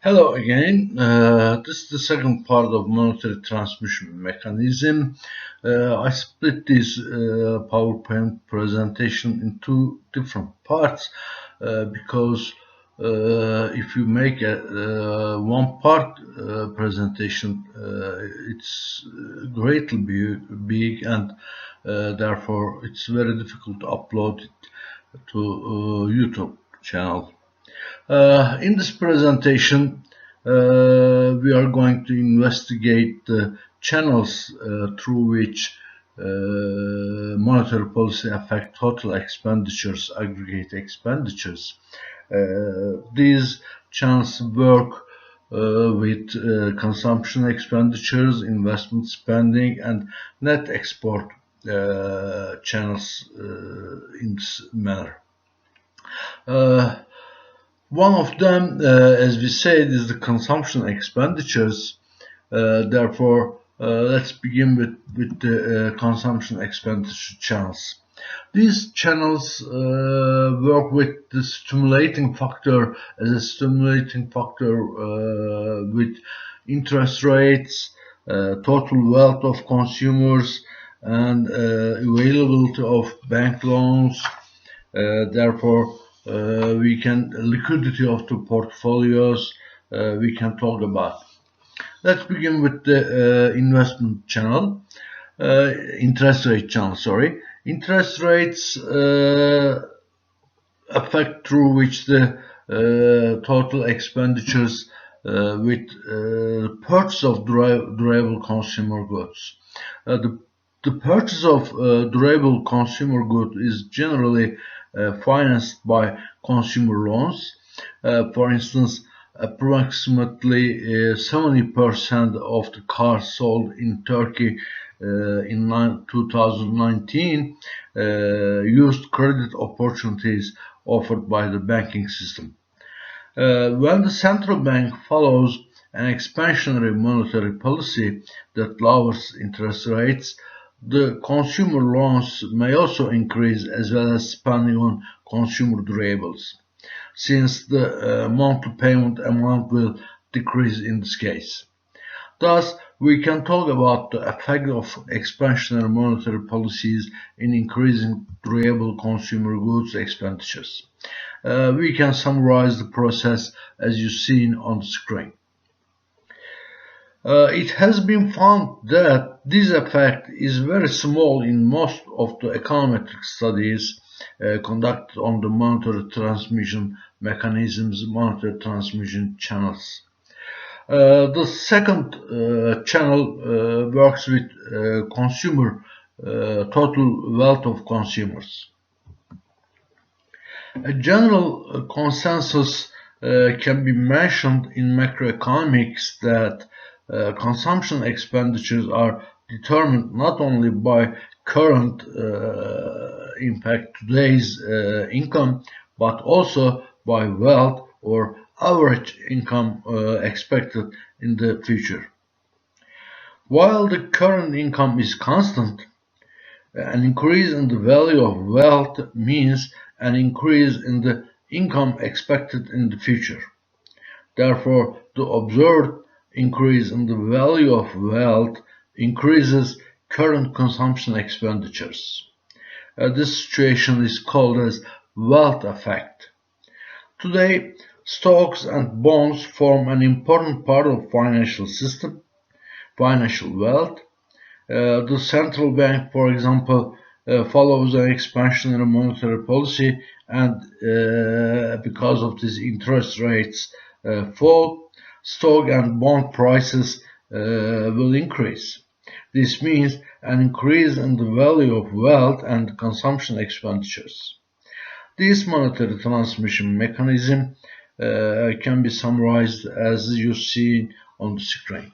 Hello again. This is the second part of monetary transmission mechanism. I split this PowerPoint presentation in two different parts because if you make a one part presentation, it's greatly big and therefore it's very difficult to upload it to YouTube channel. In this presentation, we are going to investigate the channels through which monetary policy affect total expenditures, aggregate expenditures. These channels work with consumption expenditures, investment spending, and net export channels in this manner. One of them, as we said, is the consumption expenditures. Therefore, let's begin with the consumption expenditure channels. These channels work with the stimulating factor as a stimulating factor with interest rates, total wealth of consumers, and availability of bank loans. Therefore, we can liquidity of the portfolios we can talk about. Let's begin with the investment channel, interest rate channel. Interest rates affect through which the total expenditures with purchase of durable consumer goods. The purchase of durable consumer goods is generally financed by consumer loans. For instance, approximately 70% of the cars sold in Turkey in 2019 used credit opportunities offered by the banking system. When the central bank follows an expansionary monetary policy that lowers interest rates, the consumer loans may also increase as well as spending on consumer durables, since the monthly payment amount will decrease in this case. Thus, we can talk about the effect of expansionary monetary policies in increasing durable consumer goods expenditures. We can summarize the process as you see on the screen. It has been found that this effect is very small in most of the econometric studies conducted on the monetary transmission mechanisms, monetary transmission channels. The second channel works with consumer total wealth of consumers. A general consensus can be mentioned in macroeconomics that consumption expenditures are determined not only by current today's income, but also by wealth or average income expected in the future. While the current income is constant, an increase in the value of wealth means an increase in the income expected in the future. Therefore, the observed increase in the value of wealth increases current consumption expenditures. This situation is called as wealth effect. Today, stocks and bonds form an important part of financial system, financial wealth. The central bank, for example, follows an expansionary monetary policy, and because of this interest rates fall, stock and bond prices will increase. This means an increase in the value of wealth and consumption expenditures. This monetary transmission mechanism can be summarized as you see on the screen.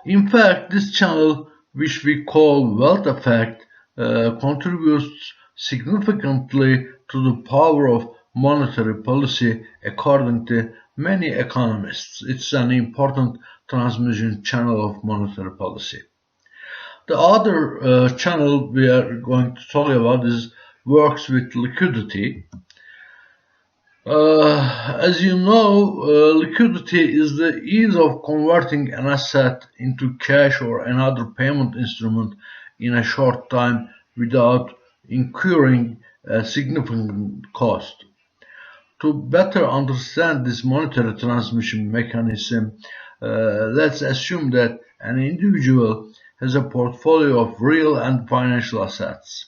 In fact, this channel, which we call wealth effect, contributes significantly to the power of monetary policy according to many economists. It's an important transmission channel of monetary policy. The other channel we are going to talk about is works with liquidity. As you know, liquidity is the ease of converting an asset into cash or another payment instrument in a short time without incurring a significant cost. To better understand this monetary transmission mechanism, let's assume that an individual has a portfolio of real and financial assets.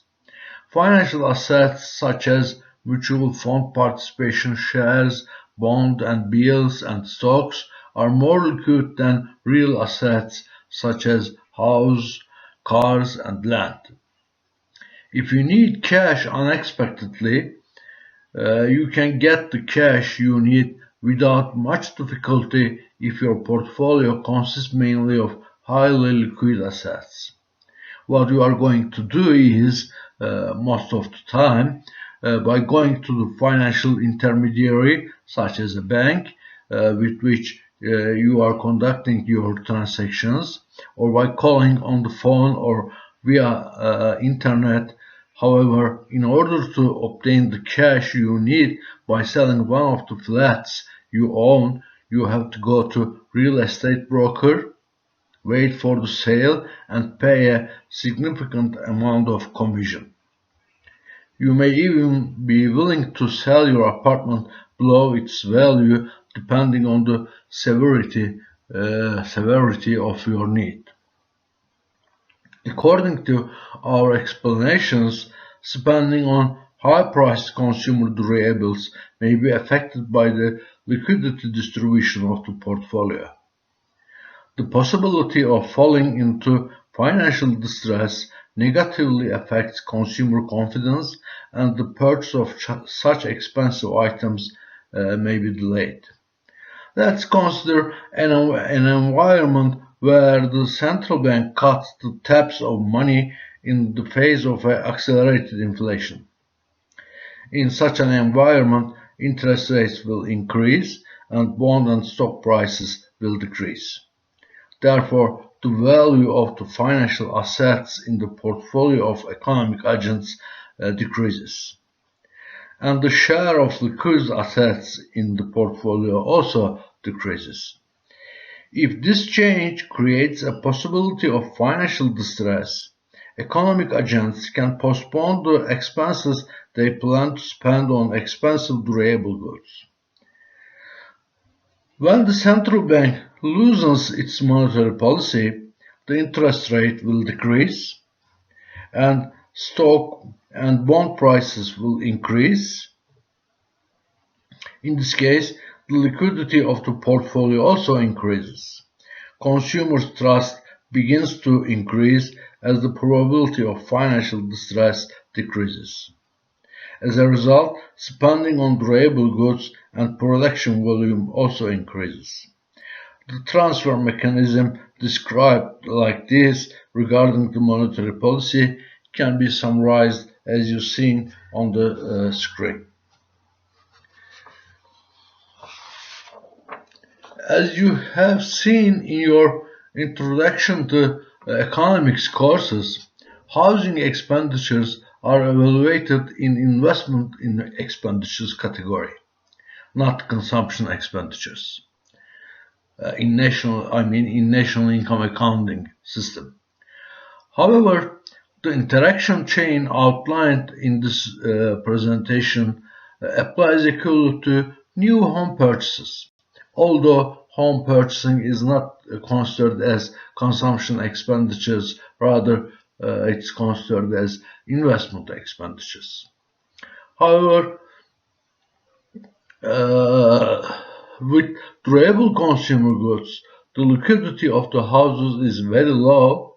Financial assets such as mutual fund participation shares, bonds and bills and stocks are more liquid than real assets such as house, cars and land. If you need cash unexpectedly, you can get the cash you need without much difficulty if your portfolio consists mainly of highly liquid assets. What you are going to do is, most of the time, by going to the financial intermediary, such as a bank, with which you are conducting your transactions, or by calling on the phone or via internet. However, in order to obtain the cash you need by selling one of the flats you own, you have to go to real estate broker, wait for the sale and pay a significant amount of commission. You may even be willing to sell your apartment below its value depending on the severity of your need. According to our explanations, spending on high-priced consumer durables may be affected by the liquidity distribution of the portfolio. The possibility of falling into financial distress negatively affects consumer confidence, and the purchase of such expensive items may be delayed. Let's consider an environment where the central bank cuts the taps of money in the face of accelerated inflation. In such an environment, interest rates will increase and bond and stock prices will decrease. Therefore, the value of the financial assets in the portfolio of economic agents decreases. And the share of liquid assets in the portfolio also decreases. If this change creates a possibility of financial distress, economic agents can postpone the expenses they plan to spend on expensive durable goods. When the central bank loosens its monetary policy, the interest rate will decrease and stock and bond prices will increase. In this case, the liquidity of the portfolio also increases. Consumers' trust begins to increase as the probability of financial distress decreases. As a result, spending on durable goods and production volume also increases. The transfer mechanism described like this regarding the monetary policy can be summarized as you've seen on the screen. As you have seen in your introduction to economics courses, housing expenditures are evaluated in investment in expenditures category, not consumption expenditures. In national income accounting system. However, the interaction chain outlined in this presentation applies equally to new home purchases, although home purchasing is not considered as consumption expenditures, rather it's considered as investment expenditures. However, with durable consumer goods, the liquidity of the houses is very low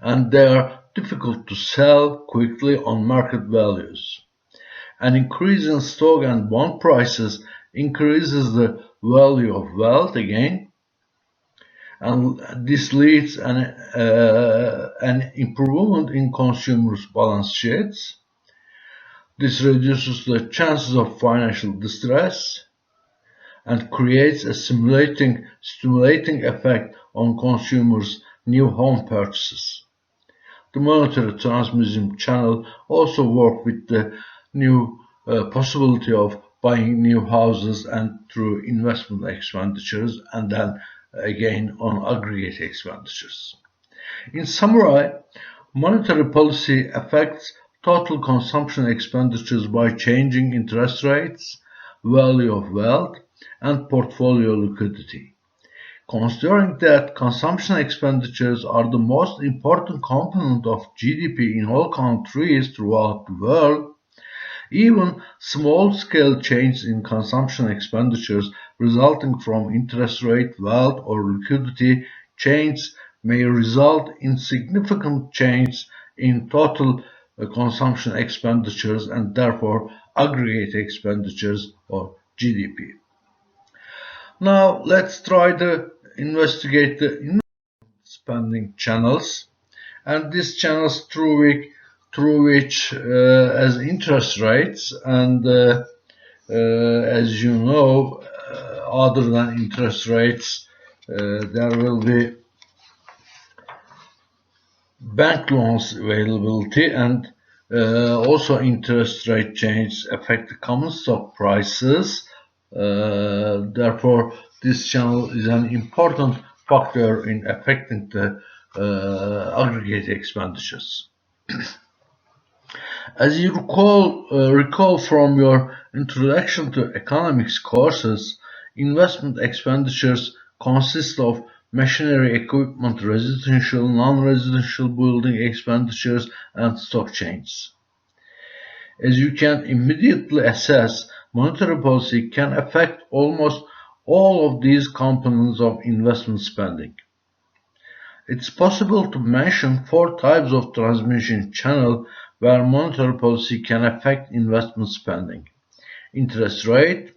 and they are difficult to sell quickly on market values. An increase in stock and bond prices increases the value of wealth again, and this leads an improvement in consumers' balance sheets. This reduces the chances of financial distress and creates a stimulating effect on consumers' new home purchases. The monetary transmission channel also works with the new possibility of buying new houses and through investment expenditures, and then again on aggregate expenditures. In summary, monetary policy affects total consumption expenditures by changing interest rates, value of wealth, and portfolio liquidity. Considering that consumption expenditures are the most important component of GDP in all countries throughout the world, even small-scale changes in consumption expenditures resulting from interest rate, wealth, or liquidity changes may result in significant change in total consumption expenditures and therefore aggregate expenditures or GDP. Now let's try to investigate the spending channels, and these channels through which as interest rates and as you know, other than interest rates, there will be bank loans availability, and also interest rate changes affect the common stock prices. Therefore, this channel is an important factor in affecting the aggregate expenditures. As you recall from your introduction to economics courses, investment expenditures consist of machinery, equipment, residential, non-residential building expenditures, and stock changes. As you can immediately assess, monetary policy can affect almost all of these components of investment spending. It's possible to mention 4 types of transmission channel where monetary policy can affect investment spending: interest rate,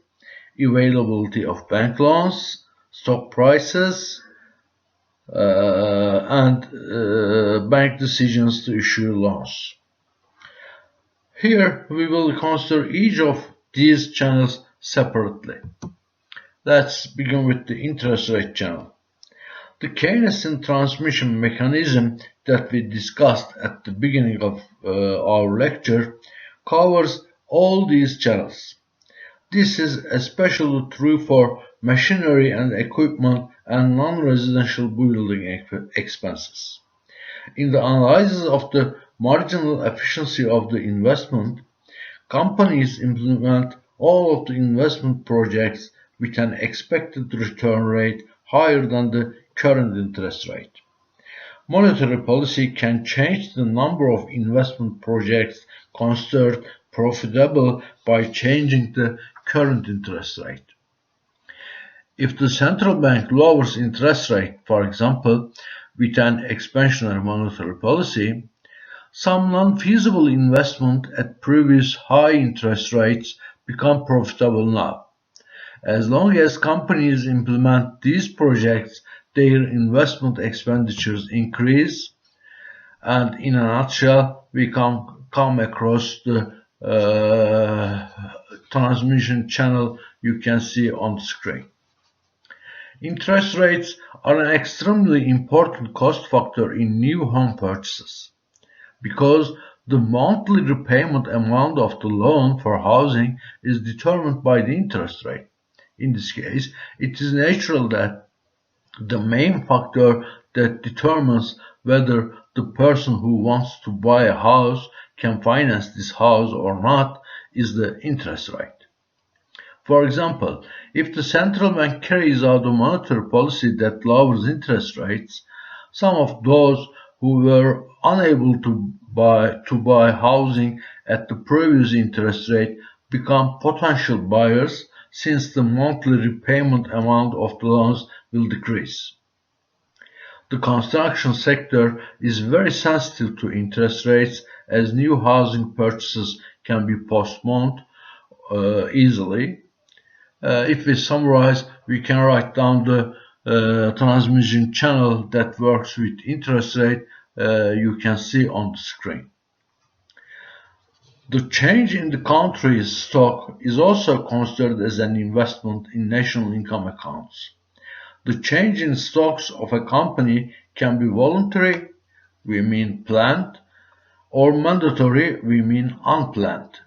availability of bank loans, stock prices, and bank decisions to issue loans. Here we will consider each of these channels separately. Let's begin with the interest rate channel. The Keynesian transmission mechanism that we discussed at the beginning of our lecture covers all these channels. This is especially true for machinery and equipment and non-residential building expenses. In the analysis of the marginal efficiency of the investment, companies implement all of the investment projects with an expected return rate higher than the current interest rate. Monetary policy can change the number of investment projects considered profitable by changing the current interest rate. If the central bank lowers interest rate, for example, with an expansionary monetary policy, some non-feasible investment at previous high interest rates become profitable now. As long as companies implement these projects, their investment expenditures increase, and in a nutshell, we come across the transmission channel you can see on the screen. Interest rates are an extremely important cost factor in new home purchases, because the monthly repayment amount of the loan for housing is determined by the interest rate. In this case, it is natural that the main factor that determines whether the person who wants to buy a house can finance this house or not is the interest rate. For example, if the central bank carries out a monetary policy that lowers interest rates, some of those who were unable to buy housing at the previous interest rate become potential buyers, since the monthly repayment amount of the loans will decrease. The construction sector is very sensitive to interest rates, as new housing purchases can be postponed easily. If we summarize, we can write down the transmission channel that works with interest rate you can see on the screen. The change in the country's stock is also considered as an investment in national income accounts. The change in stocks of a company can be voluntary, we mean planned, or mandatory, we mean unplanned.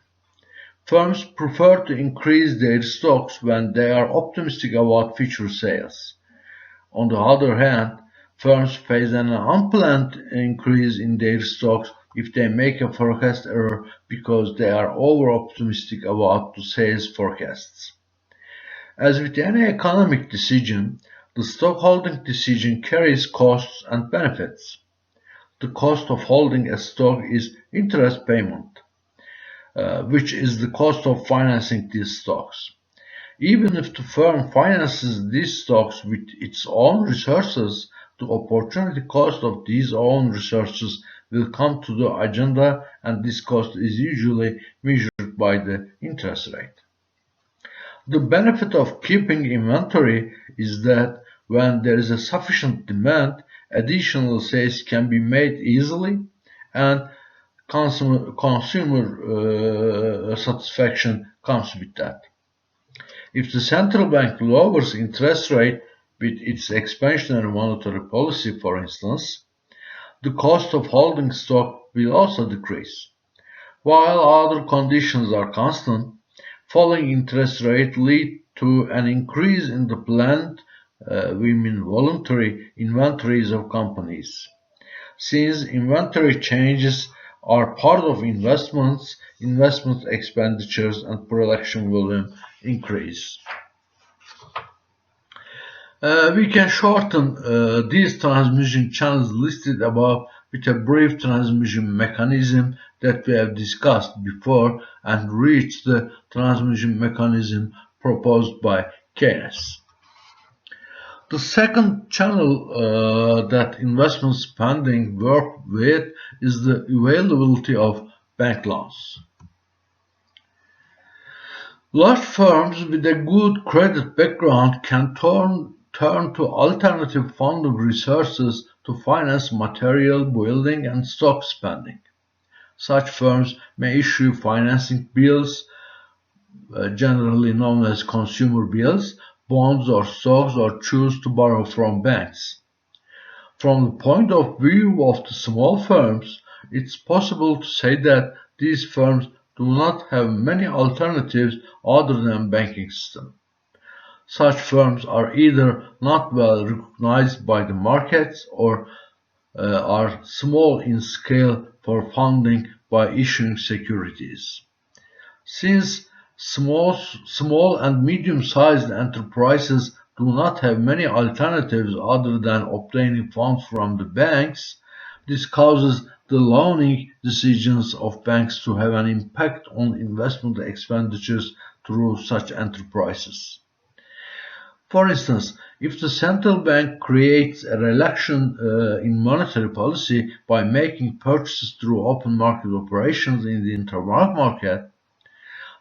Firms prefer to increase their stocks when they are optimistic about future sales. On the other hand, firms face an unplanned increase in their stocks if they make a forecast error because they are over-optimistic about the sales forecasts. As with any economic decision, the stockholding decision carries costs and benefits. The cost of holding a stock is interest payment, which is the cost of financing these stocks. Even if the firm finances these stocks with its own resources, the opportunity cost of these own resources will come to the agenda, and this cost is usually measured by the interest rate. The benefit of keeping inventory is that when there is a sufficient demand, additional sales can be made easily, and consumer satisfaction comes with that. If the central bank lowers interest rate with its expansionary monetary policy, for instance, the cost of holding stock will also decrease. While other conditions are constant, falling interest rate lead to an increase in the planned, we mean voluntary, inventories of companies. Since inventory changes are part of investment expenditures and production volume increase. We can shorten these transmission channels listed above with a brief transmission mechanism that we have discussed before and reach the transmission mechanism proposed by Keynes. The second channel that investment spending work with is the availability of bank loans. Large firms with a good credit background can turn to alternative funding resources to finance material, building, and stock spending. Such firms may issue financing bills, generally known as consumer bills, bonds or stocks, or choose to borrow from banks. From the point of view of the small firms, it's possible to say that these firms do not have many alternatives other than banking system. Such firms are either not well recognized by the markets or are small in scale for funding by issuing securities. Since small and medium-sized enterprises do not have many alternatives other than obtaining funds from the banks, this causes the loaning decisions of banks to have an impact on investment expenditures through such enterprises. For instance, if the central bank creates a relaxation in monetary policy by making purchases through open market operations in the interbank market,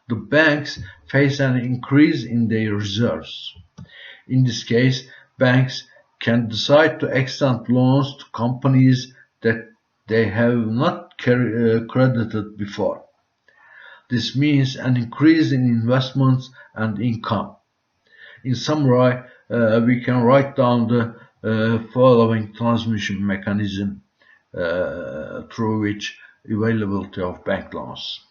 the banks face an increase in their reserves. In this case, banks can decide to extend loans to companies that they have not credited before. This means an increase in investments and income. In summary, we can write down the following transmission mechanism through which availability of bank loans.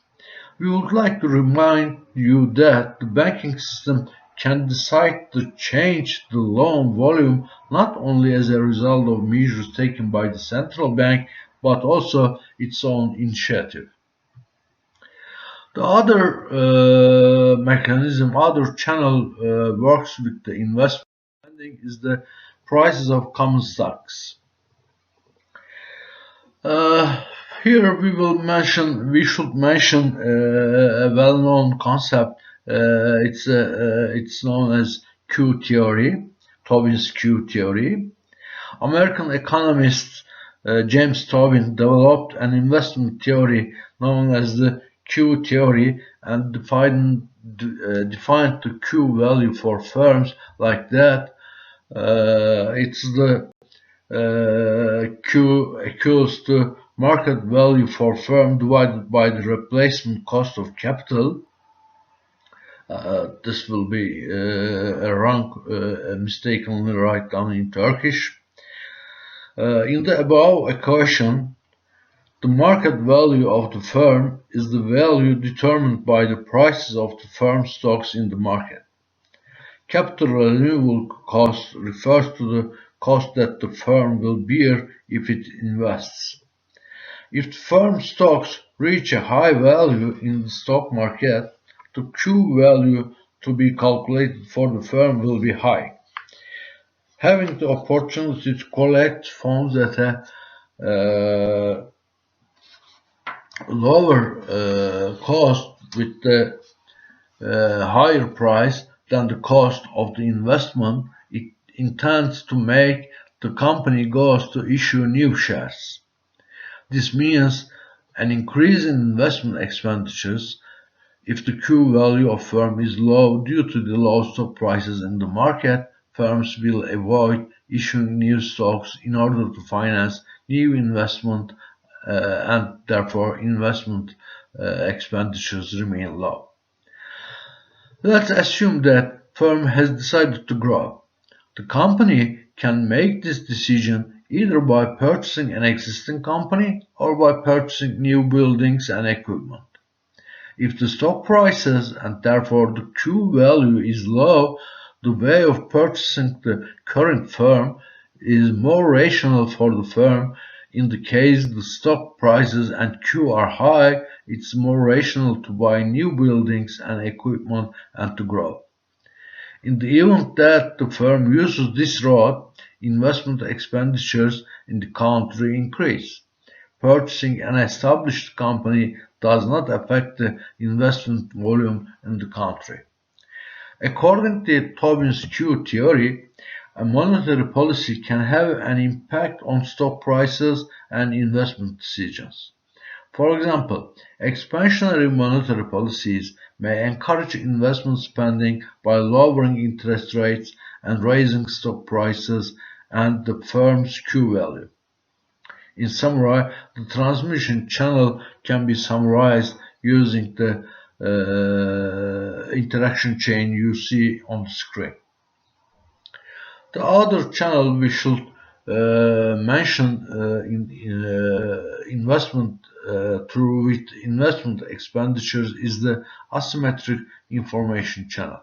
We would like to remind you that the banking system can decide to change the loan volume not only as a result of measures taken by the central bank, but also its own initiative. The other other channel works with the investment spending is the prices of common stocks. Here we should mention a well-known concept. It's known as Q theory, Tobin's Q theory. American economist James Tobin developed an investment theory known as the Q theory and defined the Q value for firms like that. It's the Q equals to market value for firm divided by the replacement cost of capital. This will be mistakenly write down in Turkish. In the above equation, The market value of the firm is the value determined by the prices of the firm's stocks in the market. Capital renewal cost refers to the cost that the firm will bear if it invests. If the firm's stocks reach a high value in the stock market, the Q value to be calculated for the firm will be high. Having the opportunity to collect funds at a lower cost with the higher price than the cost of the investment, it intends to make the company goes to issue new shares. This means an increase in investment expenditures. If the Q value of firm is low due to the low stock prices in the market, firms will avoid issuing new stocks in order to finance new investment and therefore investment expenditures remain low. Let's assume that firm has decided to grow. The company can make this decision either by purchasing an existing company or by purchasing new buildings and equipment. If the stock prices and therefore the Q value is low, the way of purchasing the current firm is more rational for the firm. In the case the stock prices and Q are high, it's more rational to buy new buildings and equipment and to grow. In the event that the firm uses this route, investment expenditures in the country increase. Purchasing an established company does not affect the investment volume in the country. According to Tobin's Q theory, a monetary policy can have an impact on stock prices and investment decisions. For example, expansionary monetary policies may encourage investment spending by lowering interest rates and raising stock prices and the firm's Q value. In summary, the transmission channel can be summarized using the interaction chain you see on the screen. The other channel we should mention investment through with investment expenditures is the asymmetric information channel.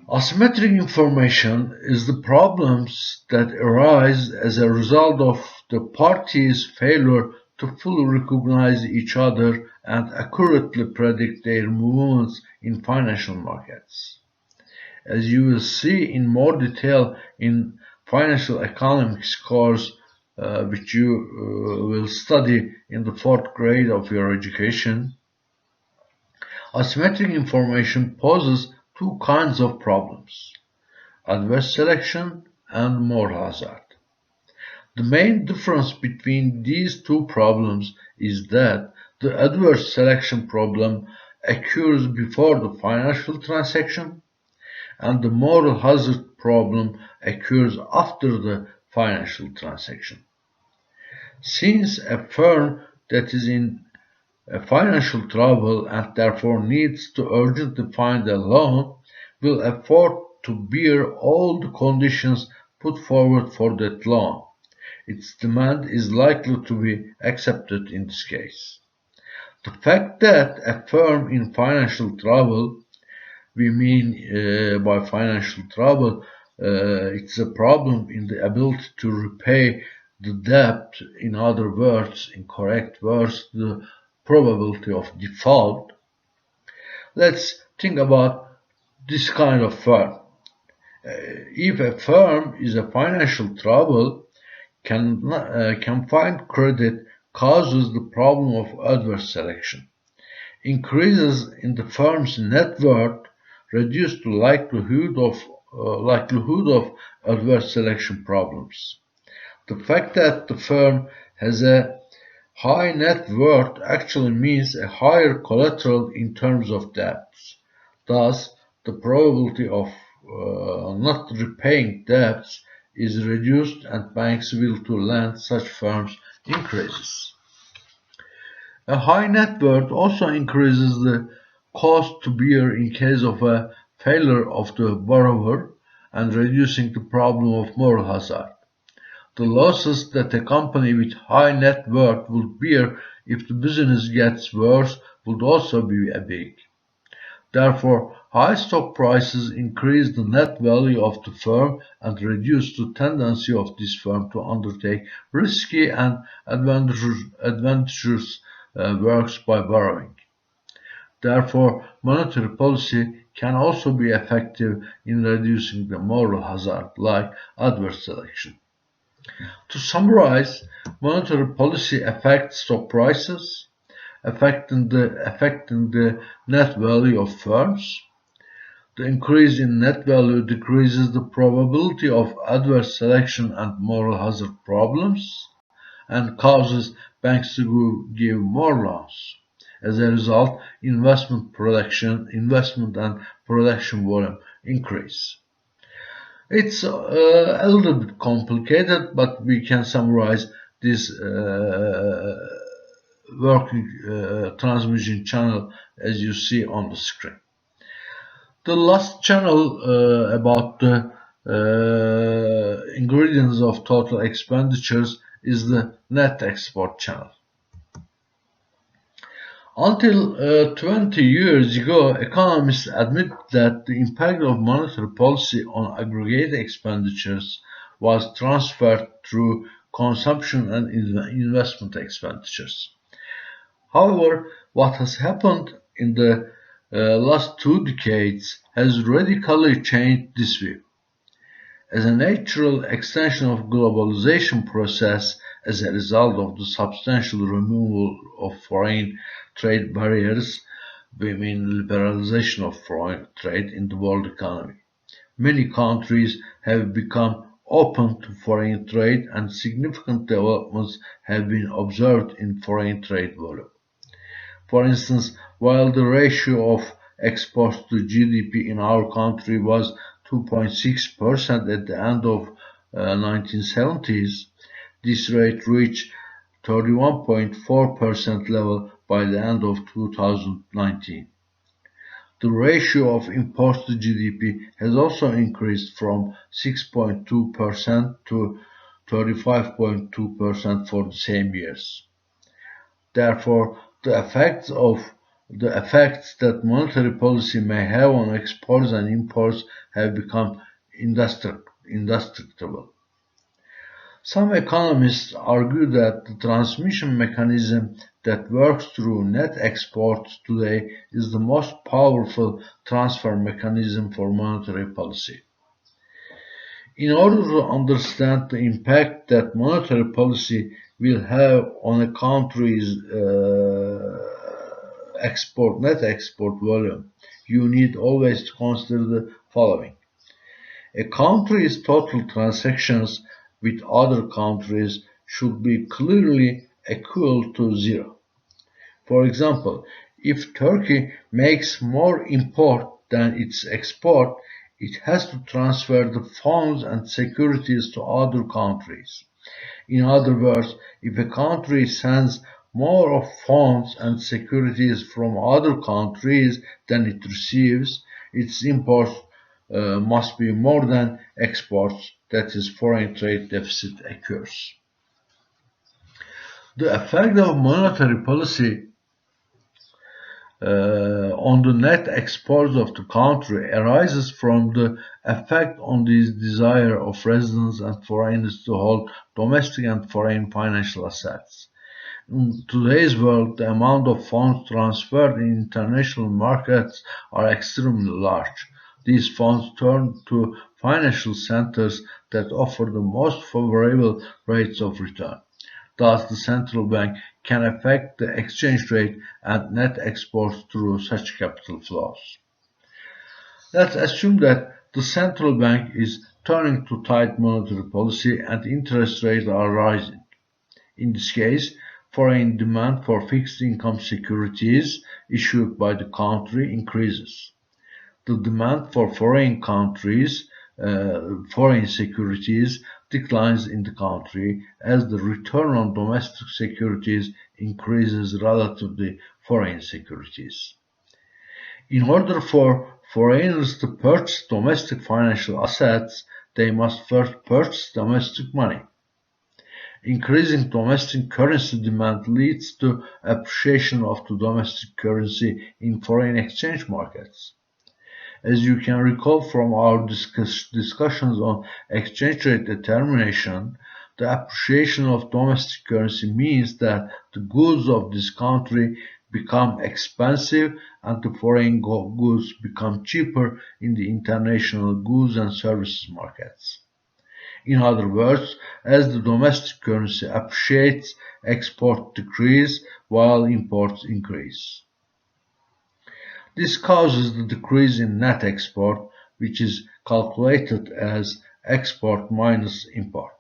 Asymmetric information is the problems that arise as a result of the parties' failure to fully recognize each other and accurately predict their movements in financial markets. As you will see in more detail in financial economics course, which you will study in the 4th grade of your education, asymmetric information poses two kinds of problems: adverse selection and moral hazard. The main difference between these two problems is that the adverse selection problem occurs before the financial transaction, and the moral hazard problem occurs after the financial transaction. Since a firm that is in financial trouble and therefore needs to urgently find a loan will afford to bear all the conditions put forward for that loan, its demand is likely to be accepted in this case. The fact that a firm in financial trouble, we mean by financial trouble, it's a problem in the ability to repay the debt, in other words, in correct words, the probability of default. Let's think about this kind of firm. If a firm is in financial trouble, can find credit causes the problem of adverse selection. Increases in the firm's net worth reduce the likelihood of adverse selection problems. The fact that the firm has a high net worth actually means a higher collateral in terms of debts. Thus, the probability of not repaying debts is reduced and banks' will to lend such firms increases. A high net worth also increases the cost to bear in case of a failure of the borrower and reducing the problem of moral hazard. The losses that a company with high net worth would bear if the business gets worse would also be big. Therefore, high stock prices increase the net value of the firm and reduce the tendency of this firm to undertake risky and adventurous works by borrowing. Therefore, monetary policy can also be effective in reducing the moral hazard, like adverse selection. To summarize, monetary policy affects stock prices, affecting the net value of firms. The increase in net value decreases the probability of adverse selection and moral hazard problems, and causes banks to give more loans. As a result, investment and production volume increase. It's a little bit complicated, but we can summarize this working transmission channel as you see on the screen. The last channel about the ingredients of total expenditures is the net export channel. Until 20 years ago, economists admit that the impact of monetary policy on aggregate expenditures was transferred through consumption and investment expenditures. However, what has happened in the last 2 decades has radically changed this view. As a natural extension of globalization process, as a result of the substantial removal of foreign trade barriers, we mean liberalization of foreign trade in the world economy. Many countries have become open to foreign trade, and significant developments have been observed in foreign trade volume. For instance, while the ratio of exports to GDP in our country was 2.6% at the end of 1970s, this rate reached 31.4% level by the end of 2019. The ratio of imports to GDP has also increased from 6.2% to 35.2% for the same years. Therefore, the effects that monetary policy may have on exports and imports have become indestructible. Some economists argue that the transmission mechanism that works through net exports today is the most powerful transfer mechanism for monetary policy. In order to understand the impact that monetary policy will have on a country's net export volume, you need always to consider the following. A country's total transactions with other countries should be clearly equal to 0. For example, if Turkey makes more import than its export, it has to transfer the funds and securities to other countries. In other words, if a country sends more of funds and securities from other countries than it receives, its imports must be more than exports, that is, foreign trade deficit occurs. The effect of monetary policy on the net exports of the country arises from the effect on the desire of residents and foreigners to hold domestic and foreign financial assets. In today's world, the amount of funds transferred in international markets are extremely large. These funds turn to financial centers that offer the most favorable rates of return. Thus, the central bank can affect the exchange rate and net exports through such capital flows. Let's assume that the central bank is turning to tight monetary policy and interest rates are rising. In this case, foreign demand for fixed income securities issued by the country increases. The demand for foreign securities declines in the country as the return on domestic securities increases relative to foreign securities. In order for foreigners to purchase domestic financial assets, they must first purchase domestic money. Increasing domestic currency demand leads to appreciation of the domestic currency in foreign exchange markets. As you can recall from our discussions on exchange rate determination, the appreciation of domestic currency means that the goods of this country become expensive and the foreign goods become cheaper in the international goods and services markets. In other words, as the domestic currency appreciates, exports decrease while imports increase. This causes the decrease in net export, which is calculated as export minus import.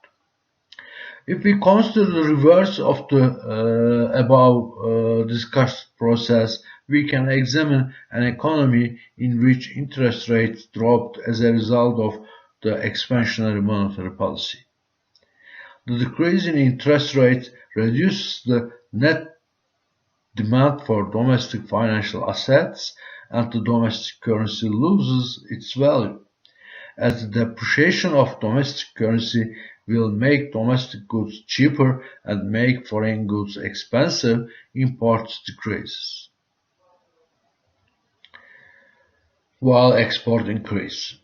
If we consider the reverse of the above discussed process, we can examine an economy in which interest rates dropped as a result of the expansionary monetary policy. The decrease in interest rates reduces the net demand for domestic financial assets, and the domestic currency loses its value, as the depreciation of domestic currency will make domestic goods cheaper and make foreign goods expensive. Imports decreases, while export increase.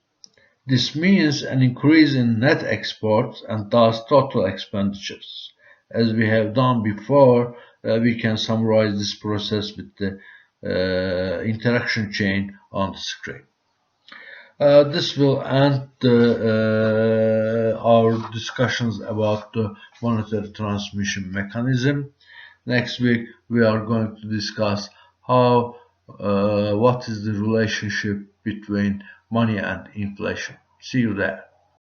This means an increase in net exports and thus total expenditures. As we have done before, we can summarize this process with the interaction chain on the screen. This will end our discussions about the monetary transmission mechanism. Next week we are going to discuss what is the relationship between money and inflation. See you there.